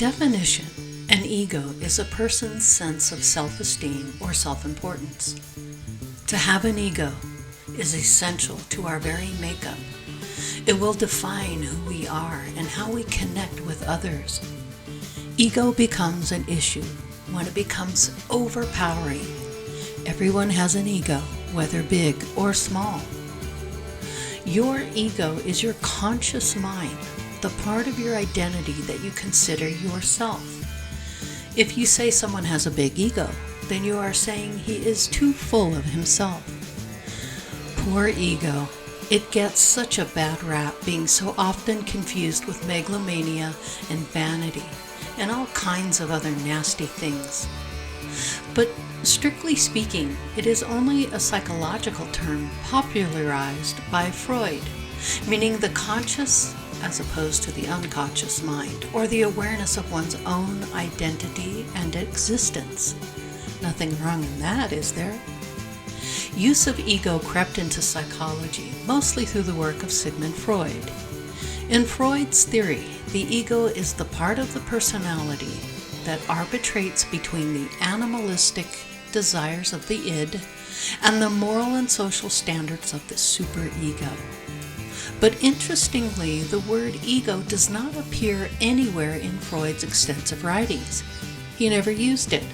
definition, an ego is a person's sense of self-esteem or self-importance. To have an ego is essential to our very makeup. It will define who we are and how we connect with others. Ego becomes an issue when it becomes overpowering. Everyone has an ego, whether big or small. Your ego is your conscious mind, the part of your identity that you consider yourself. If you say someone has a big ego, then you are saying he is too full of himself. Poor ego. It gets such a bad rap, being so often confused with megalomania and vanity and all kinds of other nasty things. But strictly speaking, it is only a psychological term popularized by Freud, meaning the conscious as opposed to the unconscious mind, or the awareness of one's own identity and existence. Nothing wrong in that, is there? Use of ego crept into psychology, mostly through the work of Sigmund Freud. In Freud's theory, the ego is the part of the personality that arbitrates between the animalistic desires of the id and the moral and social standards of the superego. But interestingly, the word ego does not appear anywhere in Freud's extensive writings. He never used it.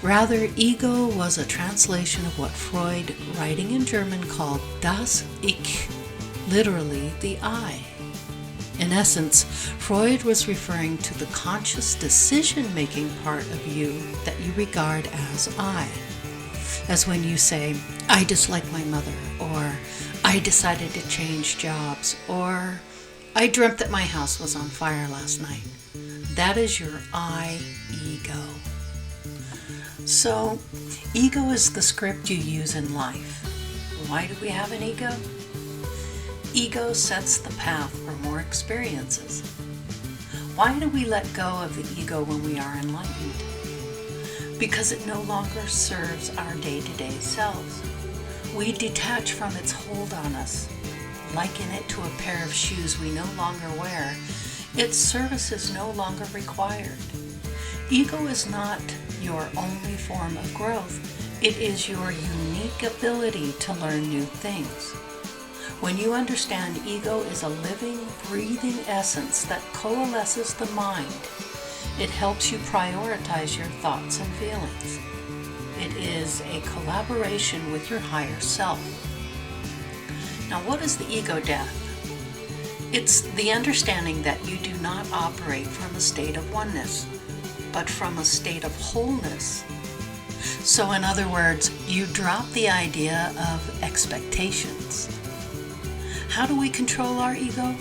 Rather, ego was a translation of what Freud, writing in German, called das Ich, literally the I. In essence, Freud was referring to the conscious decision-making part of you that you regard as I. As when you say, I dislike my mother, or I decided to change jobs, or I dreamt that my house was on fire last night. That is your I ego. So, ego is the script you use in life. Why do we have an ego? Ego sets the path for more experiences. Why do we let go of the ego when we are enlightened? Because it no longer serves our day-to-day selves. We detach from its hold on us, liken it to a pair of shoes we no longer wear. Its service is no longer required. Ego is not your only form of growth. It is your unique ability to learn new things. When you understand ego is a living, breathing essence that coalesces the mind, it helps you prioritize your thoughts and feelings. It is a collaboration with your higher self. Now, what is the ego death? It's the understanding that you do not operate from a state of oneness, but from a state of wholeness. So in other words, you drop the idea of expectations. How do we control our ego?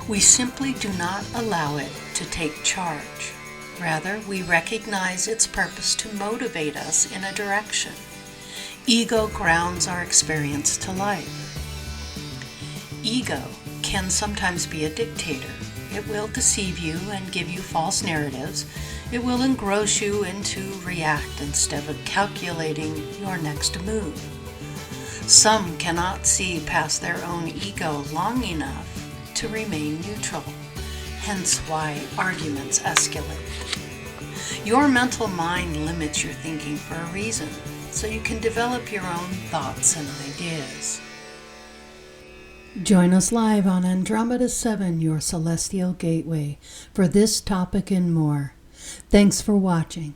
We simply do not allow it to take charge. Rather, we recognize its purpose to motivate us in a direction. Ego grounds our experience to life. Ego can sometimes be a dictator. It will deceive you and give you false narratives. It will engross you into react instead of calculating your next move. Some cannot see past their own ego long enough to remain neutral, hence why arguments escalate. Your mental mind limits your thinking for a reason, so you can develop your own thoughts and ideas. Join us live on Andromeda 7, your celestial gateway, for this topic and more. Thanks for watching.